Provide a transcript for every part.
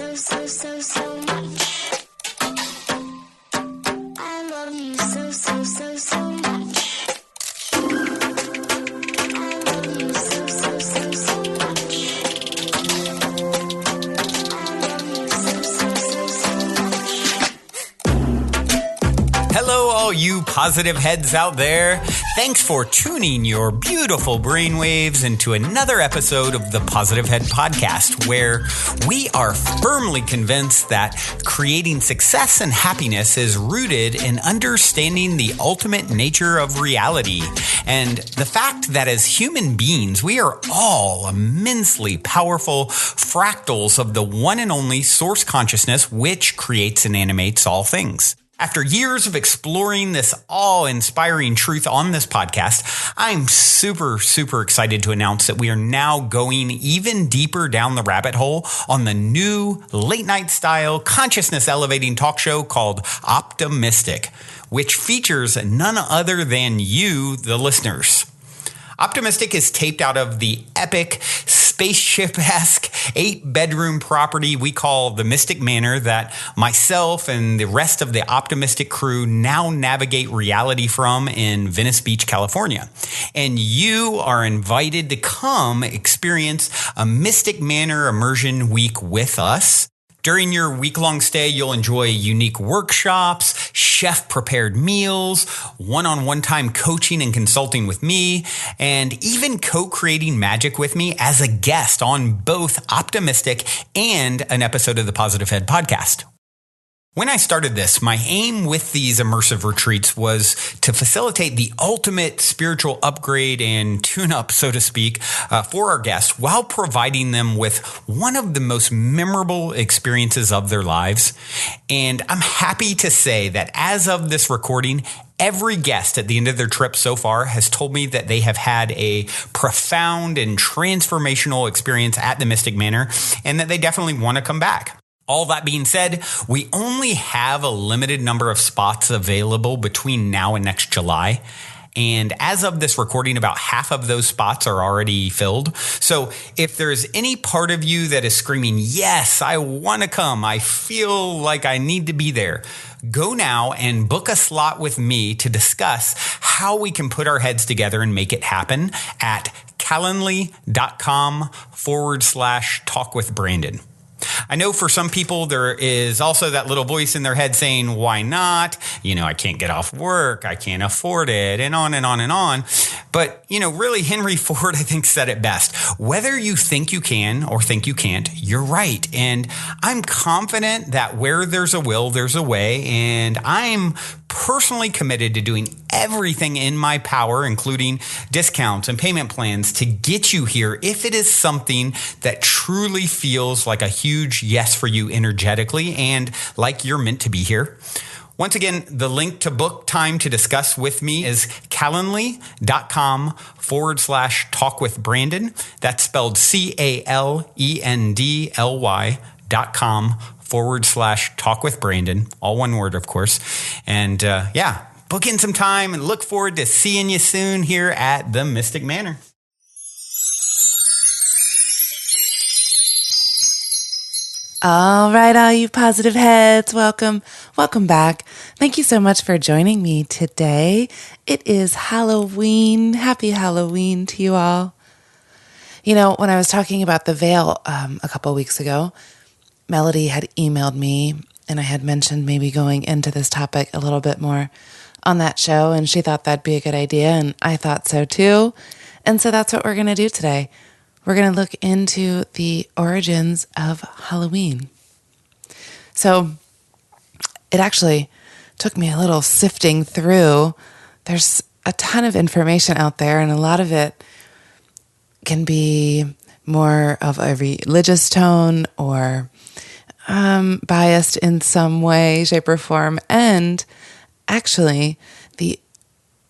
so much. I love you so much. I love you so much. I love you so much. Hello, all you positive heads out there. Thanks for tuning your beautiful brainwaves into another episode of the Positive Head Podcast, where we are firmly convinced that creating success and happiness is rooted in understanding the ultimate nature of reality and the fact that as human beings, we are all immensely powerful fractals of the one and only source consciousness which creates and animates all things. After years of exploring this awe-inspiring truth on this podcast, I'm super excited to announce that we are now going even deeper down the rabbit hole on the new late-night style consciousness-elevating talk show called Optimistic, which features none other than you, the listeners. Optimistic is taped out of the epic spaceship-esque 8-bedroom property we call the Mystic Manor that myself and the rest of the Optimistic crew now navigate reality from in Venice Beach, California. And you are invited to come experience a Mystic Manor immersion week with us. During your week-long stay, you'll enjoy unique workshops, chef-prepared meals, one-on-one time coaching and consulting with me, and even co-creating magic with me as a guest on both Optimistic and an episode of the Positive Head podcast. When I started this, my aim with these immersive retreats was to facilitate the ultimate spiritual upgrade and tune-up, so to speak, for our guests while providing them with one of the most memorable experiences of their lives. And I'm happy to say that as of this recording, every guest at the end of their trip so far has told me that they have had a profound and transformational experience at the Mystic Manor and that they definitely want to come back. All that being said, we only have a limited number of spots available between now and next July. And as of this recording, about half of those spots are already filled. So if there's any part of you that is screaming, yes, I want to come, I feel like I need to be there, go now and book a slot with me to discuss how we can put our heads together and make it happen at calendly.com/talkwithbrandon. I know for some people, there is also that little voice in their head saying, why not? I can't get off work. I can't afford it, and on and on and on. But, really Henry Ford, I think, said it best. Whether you think you can or think you can't, you're right. And I'm confident that where there's a will, there's a way. And I'm personally committed to doing everything in my power, including discounts and payment plans, to get you here if it is something that truly feels like a huge yes for you energetically and like you're meant to be here. Once again, the link to book time to discuss with me is calendly.com/talkwithbrandon. That's spelled CALENDLY.com/talkwithbrandon. All one word, of course. And book in some time and look forward to seeing you soon here at the Mystic Manor. All right, all you positive heads, welcome back. Thank you so much for joining me today. It is Halloween. Happy Halloween to you all. When I was talking about the veil a couple weeks ago, Melody had emailed me and I had mentioned maybe going into this topic a little bit more on that show, and she thought that'd be a good idea, and I thought so too. And so that's what we're going to do today. We're going to look into the origins of Halloween. So it actually took me a little sifting through. There's a ton of information out there, and a lot of it can be more of a religious tone or biased in some way, shape, or form. And actually, the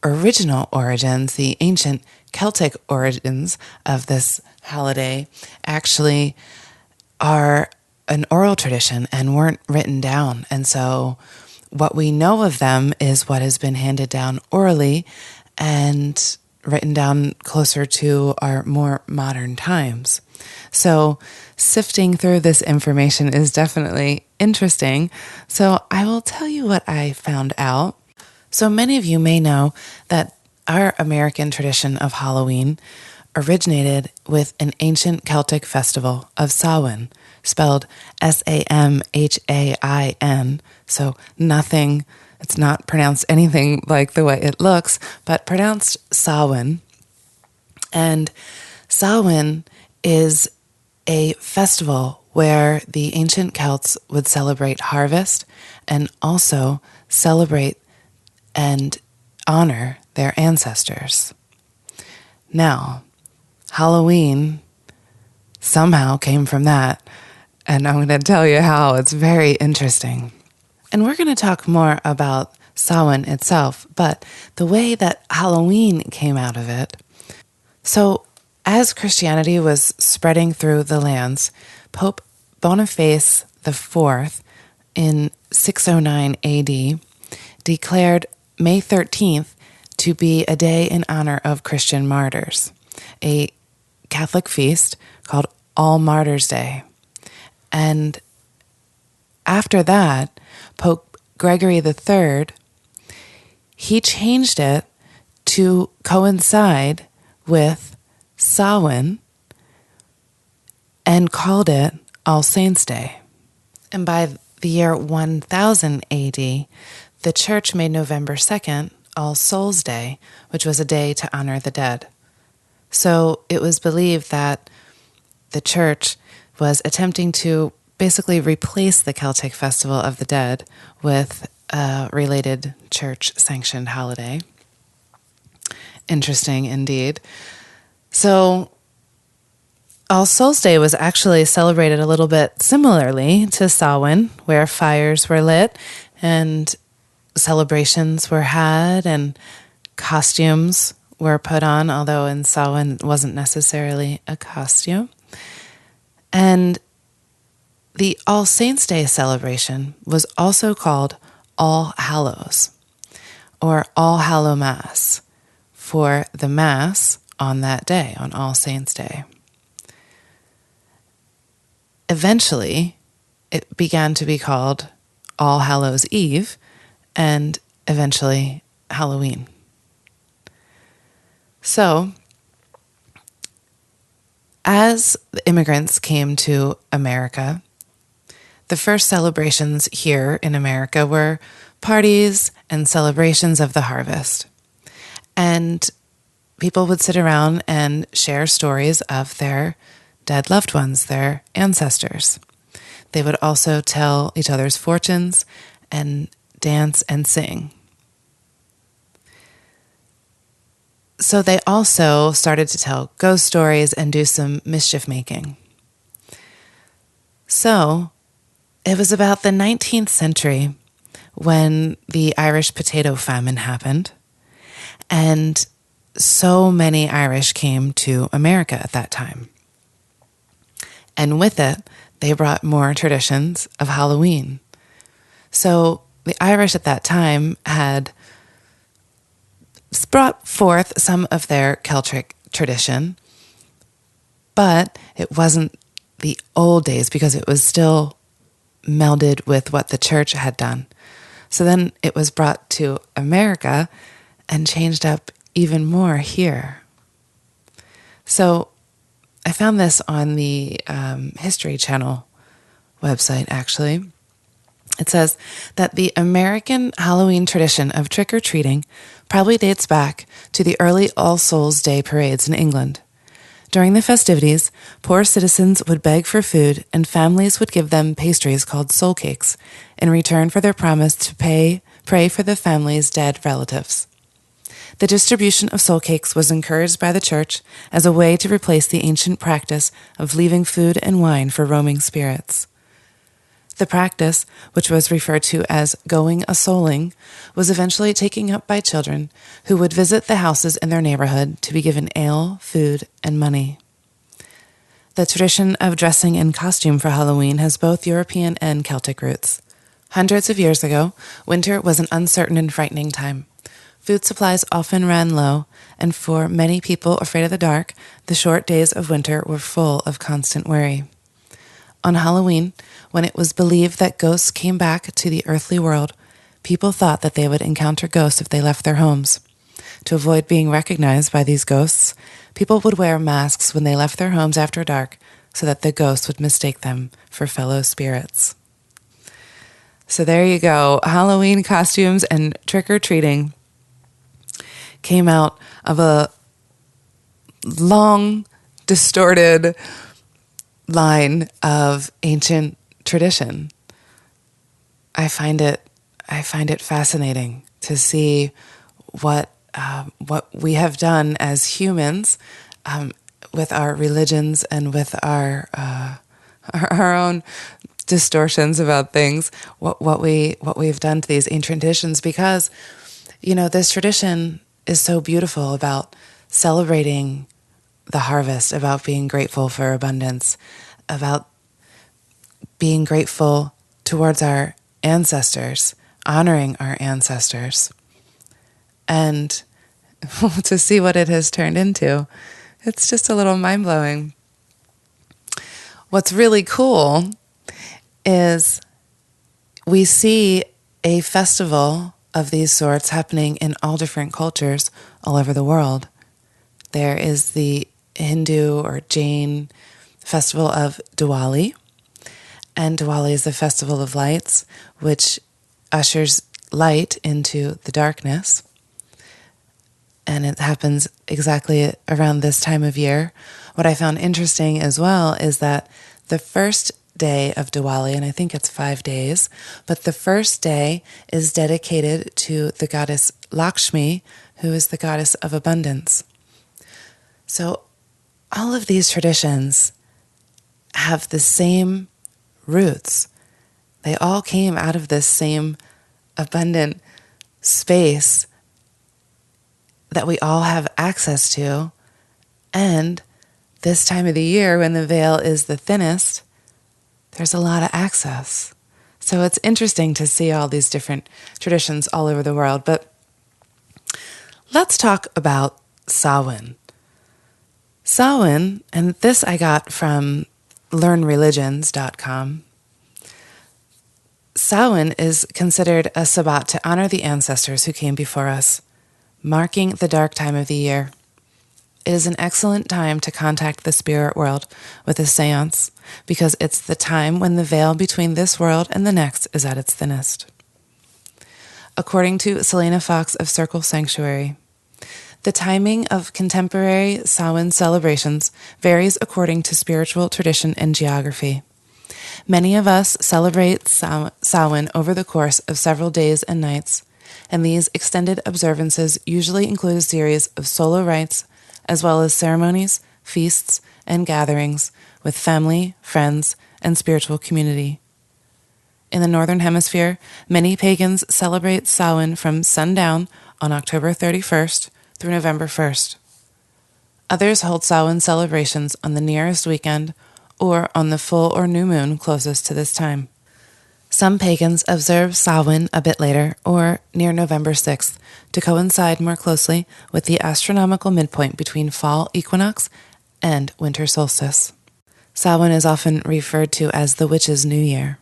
original origins, the ancient Celtic origins of this holiday actually are an oral tradition and weren't written down. And so what we know of them is what has been handed down orally. And written down closer to our more modern times. So sifting through this information is definitely interesting. So I will tell you what I found out. So many of you may know that our American tradition of Halloween originated with an ancient Celtic festival of Samhain, spelled Samhain. So nothing, it's not pronounced anything like the way it looks, but pronounced Samhain. And Samhain is a festival where the ancient Celts would celebrate harvest and also celebrate and honor their ancestors. Now, Halloween somehow came from that, and I'm going to tell you how. It's very interesting. And we're going to talk more about Samhain itself, but the way that Halloween came out of it. So, as Christianity was spreading through the lands, Pope Boniface IV in 609 AD declared May 13th to be a day in honor of Christian martyrs, a Catholic feast called All Martyrs' Day. And after that, Pope Gregory III, he changed it to coincide with Samhain and called it All Saints' Day. And by the year 1000 AD, the church made November 2nd All Souls' Day, which was a day to honor the dead. So it was believed that the church was attempting to basically replace the Celtic Festival of the Dead with a related church-sanctioned holiday. Interesting indeed. So All Souls' Day was actually celebrated a little bit similarly to Samhain, where fires were lit and celebrations were had and costumes were put on, although in Samhain it wasn't necessarily a costume. And the All Saints' Day celebration was also called All Hallows, or All Hallow Mass, for the Mass on that day, on All Saints' Day. Eventually, it began to be called All Hallows' Eve, and eventually Halloween. So, as the immigrants came to America, the first celebrations here in America were parties and celebrations of the harvest. And people would sit around and share stories of their dead loved ones, their ancestors. They would also tell each other's fortunes and dance and sing. So they also started to tell ghost stories and do some mischief making. So it was about the 19th century when the Irish potato famine happened, and so many Irish came to America at that time. And with it, they brought more traditions of Halloween. So the Irish at that time had brought forth some of their Celtic tradition, but it wasn't the old days because it was still melded with what the church had done. So then it was brought to America and changed up even more here. So I found this on the History Channel website, actually. It says that the American Halloween tradition of trick-or-treating probably dates back to the early All Souls' Day parades in England. During the festivities, poor citizens would beg for food and families would give them pastries called soul cakes in return for their promise to pray for the family's dead relatives. The distribution of soul cakes was encouraged by the church as a way to replace the ancient practice of leaving food and wine for roaming spirits. The practice, which was referred to as going a-souling, was eventually taken up by children who would visit the houses in their neighborhood to be given ale, food, and money. The tradition of dressing in costume for Halloween has both European and Celtic roots. Hundreds of years ago, winter was an uncertain and frightening time. Food supplies often ran low, and for many people afraid of the dark, the short days of winter were full of constant worry. On Halloween, when it was believed that ghosts came back to the earthly world, people thought that they would encounter ghosts if they left their homes. To avoid being recognized by these ghosts, people would wear masks when they left their homes after dark so that the ghosts would mistake them for fellow spirits. So there you go. Halloween costumes and trick-or-treating came out of a long, distorted line of ancient tradition. I find it fascinating to see what we have done as humans with our religions and with our own distortions about things. What we've done to these ancient traditions, because this tradition is so beautiful about celebrating the harvest, about being grateful for abundance, about being grateful towards our ancestors, honoring our ancestors. And to see what it has turned into, it's just a little mind-blowing. What's really cool is we see a festival of these sorts happening in all different cultures all over the world. There is the Hindu or Jain festival of Diwali, and Diwali is the festival of lights, which ushers light into the darkness. And it happens exactly around this time of year. What I found interesting as well is that the first day of Diwali, and I think it's 5 days, but the first day is dedicated to the goddess Lakshmi, who is the goddess of abundance. So all of these traditions have the same roots. They all came out of this same abundant space that we all have access to. And this time of the year, when the veil is the thinnest, there's a lot of access. So it's interesting to see all these different traditions all over the world. But let's talk about Samhain. Samhain, and this I got from learnreligions.com. Samhain is considered a Sabbat to honor the ancestors who came before us, marking the dark time of the year. It is an excellent time to contact the spirit world with a seance, because it's the time when the veil between this world and the next is at its thinnest. According to Selena Fox of Circle Sanctuary, the timing of contemporary Samhain celebrations varies according to spiritual tradition and geography. Many of us celebrate Samhain over the course of several days and nights, and these extended observances usually include a series of solo rites, as well as ceremonies, feasts, and gatherings with family, friends, and spiritual community. In the Northern Hemisphere, many pagans celebrate Samhain from sundown on October 31st through November 1st. Others hold Samhain celebrations on the nearest weekend or on the full or new moon closest to this time. Some pagans observe Samhain a bit later, or near November 6th, to coincide more closely with the astronomical midpoint between fall equinox and winter solstice. Samhain is often referred to as the Witches' New Year.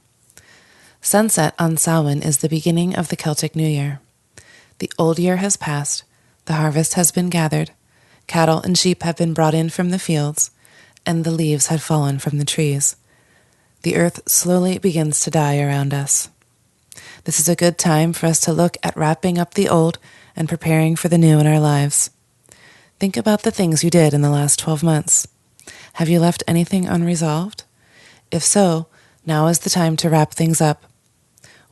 Sunset on Samhain is the beginning of the Celtic New Year. The old year has passed, the harvest has been gathered, cattle and sheep have been brought in from the fields, and the leaves had fallen from the trees. The earth slowly begins to die around us. This is a good time for us to look at wrapping up the old and preparing for the new in our lives. Think about the things you did in the last 12 months. Have you left anything unresolved? If so, now is the time to wrap things up.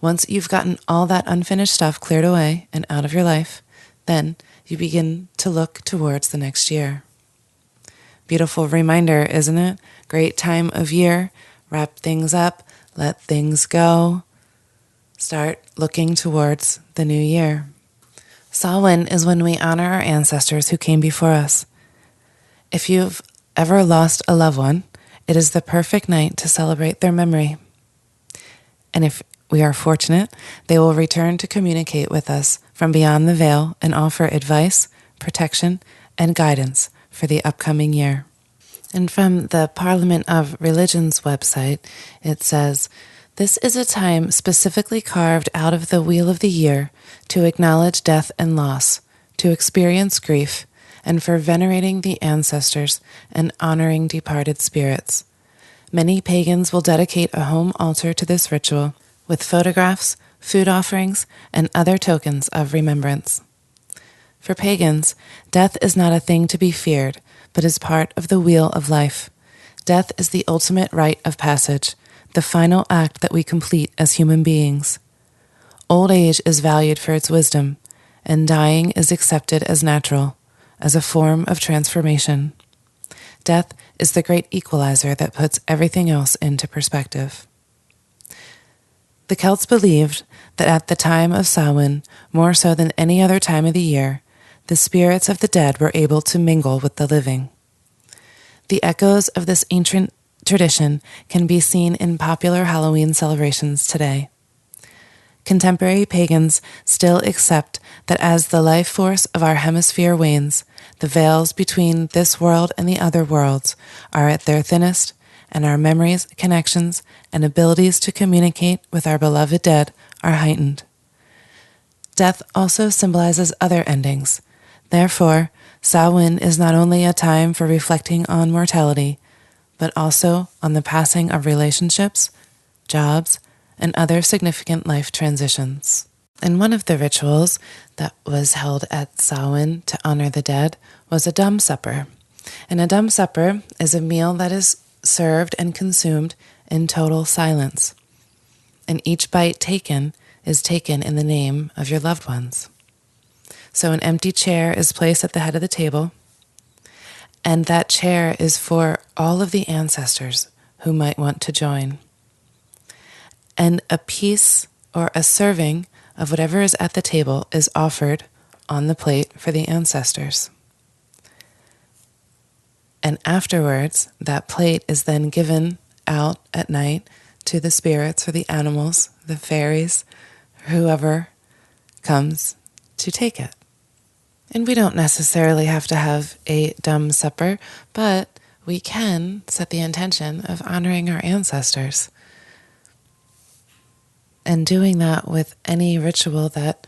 Once you've gotten all that unfinished stuff cleared away and out of your life, then you begin to look towards the next year. Beautiful reminder, isn't it? Great time of year. Wrap things up, let things go. Start looking towards the new year. Samhain is when we honor our ancestors who came before us. If you've ever lost a loved one, it is the perfect night to celebrate their memory. And if we are fortunate they will return to communicate with us from beyond the veil and offer advice, protection, and guidance for the upcoming year. And from the Parliament of Religion's website, it says, "This is a time specifically carved out of the wheel of the year to acknowledge death and loss, to experience grief, and for venerating the ancestors and honoring departed spirits. Many pagans will dedicate a home altar to this ritual with photographs, food offerings, and other tokens of remembrance." For pagans, death is not a thing to be feared, but is part of the wheel of life. Death is the ultimate rite of passage, the final act that we complete as human beings. Old age is valued for its wisdom, and dying is accepted as natural, as a form of transformation. Death is the great equalizer that puts everything else into perspective. The Celts believed that at the time of Samhain, more so than any other time of the year, the spirits of the dead were able to mingle with the living. The echoes of this ancient tradition can be seen in popular Halloween celebrations today. Contemporary pagans still accept that as the life force of our hemisphere wanes, the veils between this world and the other worlds are at their thinnest, and our memories, connections, and abilities to communicate with our beloved dead are heightened. Death also symbolizes other endings. Therefore, Samhain is not only a time for reflecting on mortality, but also on the passing of relationships, jobs, and other significant life transitions. And one of the rituals that was held at Samhain to honor the dead was a dumb supper. And a dumb supper is a meal that is served and consumed in total silence. And each bite taken is taken in the name of your loved ones. So an empty chair is placed at the head of the table, and that chair is for all of the ancestors who might want to join. And a piece or a serving of whatever is at the table is offered on the plate for the ancestors. And afterwards, that plate is then given out at night to the spirits or the animals, the fairies, whoever comes to take it. And we don't necessarily have to have a dumb supper, but we can set the intention of honoring our ancestors. And doing that with any ritual that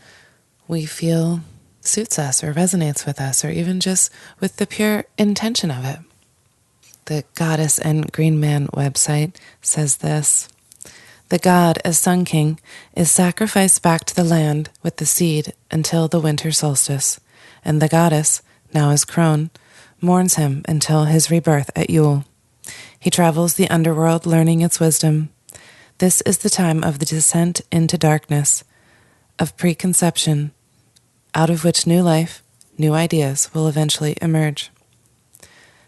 we feel suits us or resonates with us, or even just with the pure intention of it. The Goddess and Green Man website says this: "The god, as Sun King, is sacrificed back to the land with the seed until the winter solstice, and the goddess, now as crone, mourns him until his rebirth at Yule. He travels the underworld learning its wisdom. This is the time of the descent into darkness, of preconception, out of which new life, new ideas will eventually emerge.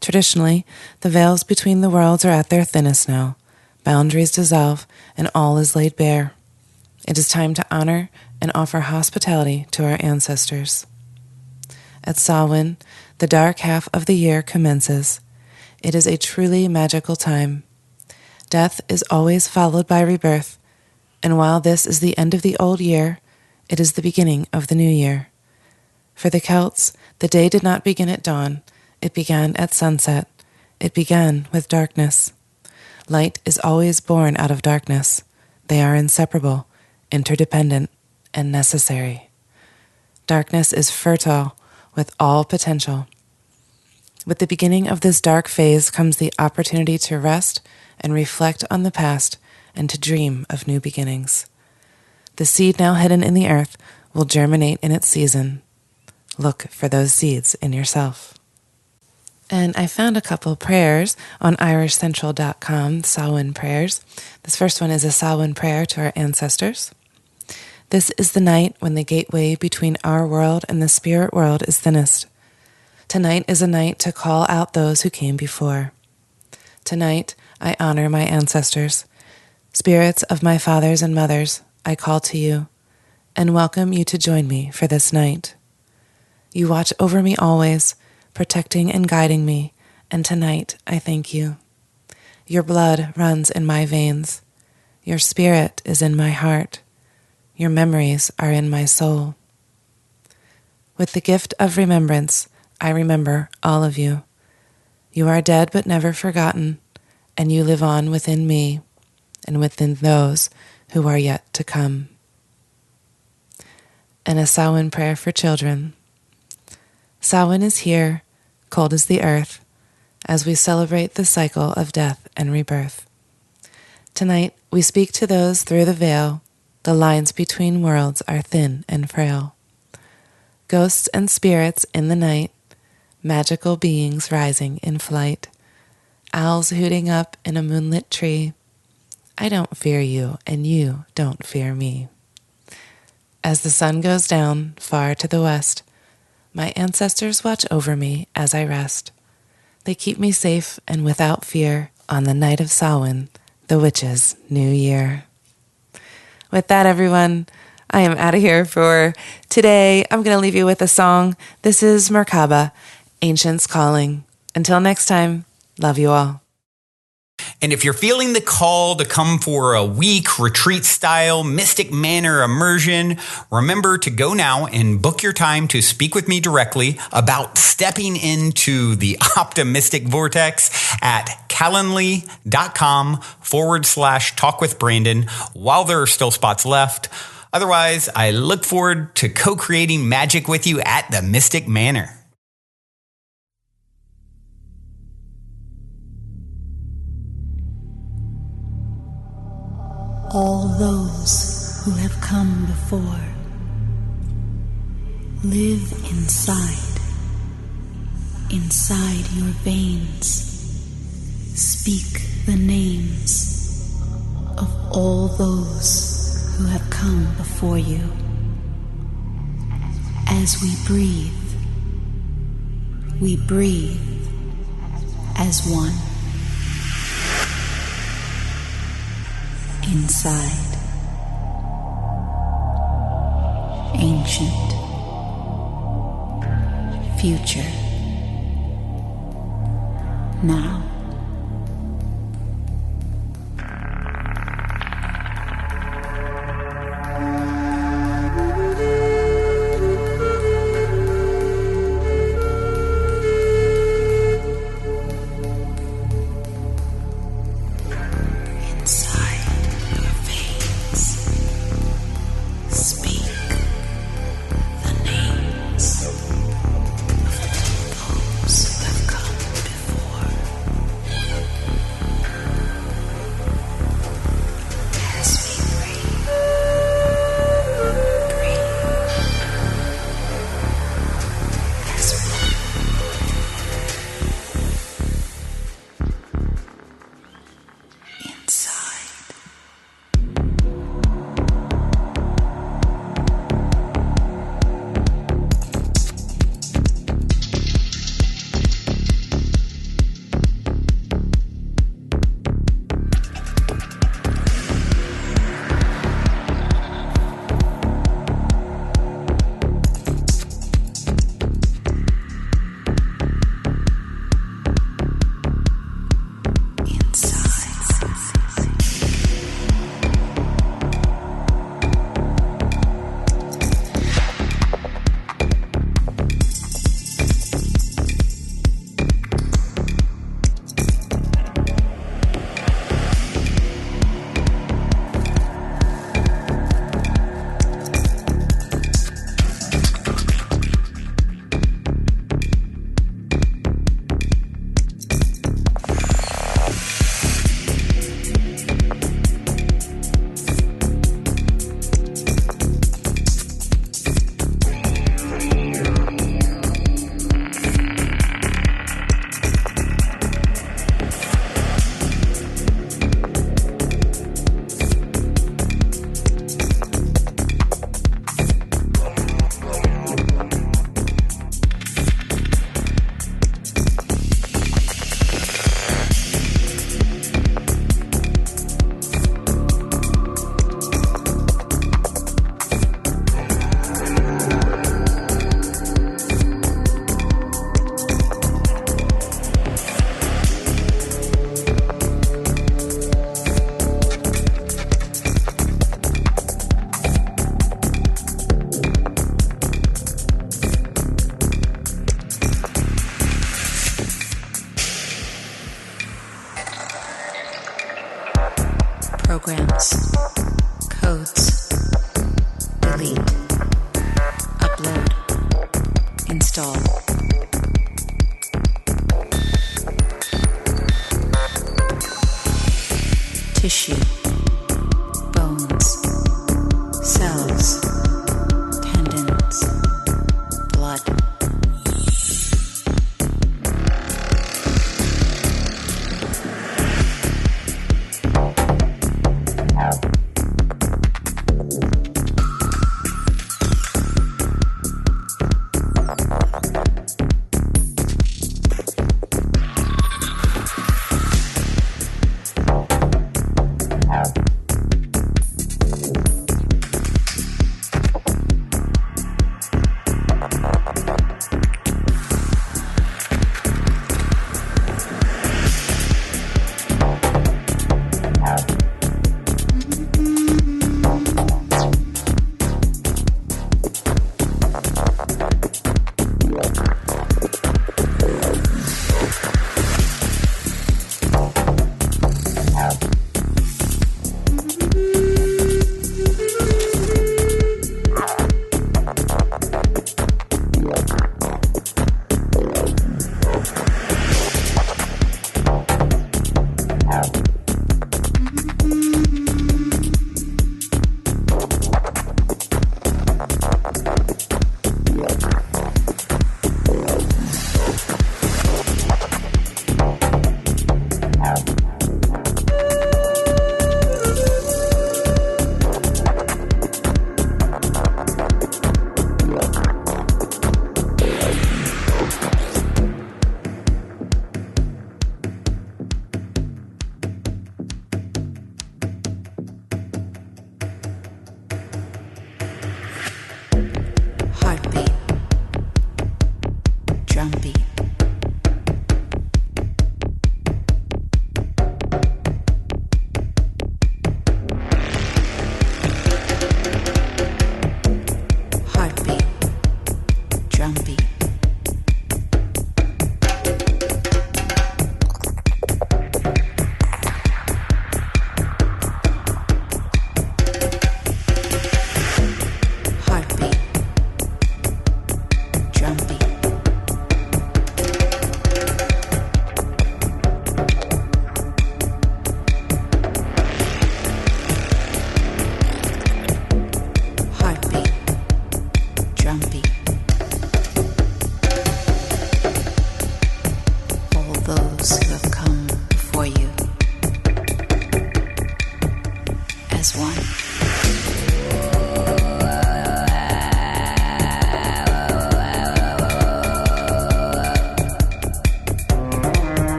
Traditionally, the veils between the worlds are at their thinnest now. Boundaries dissolve, and all is laid bare. It is time to honor and offer hospitality to our ancestors. At Samhain, the dark half of the year commences. It is a truly magical time. Death is always followed by rebirth, and while this is the end of the old year, it is the beginning of the new year. For the Celts, the day did not begin at dawn. It began at sunset. It began with darkness. Light is always born out of darkness. They are inseparable, interdependent, and necessary. Darkness is fertile with all potential. With the beginning of this dark phase comes the opportunity to rest and reflect on the past and to dream of new beginnings. The seed now hidden in the earth will germinate in its season. Look for those seeds in yourself." And I found a couple prayers on irishcentral.com, Samhain prayers. This first one is a Samhain prayer to our ancestors. "This is the night when the gateway between our world and the spirit world is thinnest. Tonight is a night to call out those who came before. Tonight, I honor my ancestors. Spirits of my fathers and mothers, I call to you and welcome you to join me for this night. You watch over me always, protecting and guiding me, and tonight I thank you. Your blood runs in my veins. Your spirit is in my heart. Your memories are in my soul. With the gift of remembrance, I remember all of you. You are dead but never forgotten, and you live on within me and within those who are yet to come. And a Samhain prayer for children. Samhain is here, cold as the earth, as we celebrate the cycle of death and rebirth. Tonight, we speak to those through the veil. The lines between worlds are thin and frail. Ghosts and spirits in the night, magical beings rising in flight, owls hooting up in a moonlit tree. I don't fear you, and you don't fear me. As the sun goes down far to the west, my ancestors watch over me as I rest. They keep me safe and without fear on the night of Samhain, the witches' new year. With that, everyone, I am out of here for today. I'm going to leave you with a song. This is Merkaba, Ancients Calling. Until next time, love you all. And if you're feeling the call to come for a week retreat style Mystic Manor immersion, remember to go now and book your time to speak with me directly about stepping into the optimistic vortex at calendly.com/talk with Brandon while there are still spots left. Otherwise, I look forward to co-creating magic with you at the Mystic Manor. All those who have come before live inside your veins. Speak the names of all those who have come before you. As we breathe as one. Inside, ancient, future, now. Programs. Codes. Delete. Upload. Install. Tissue. Bones.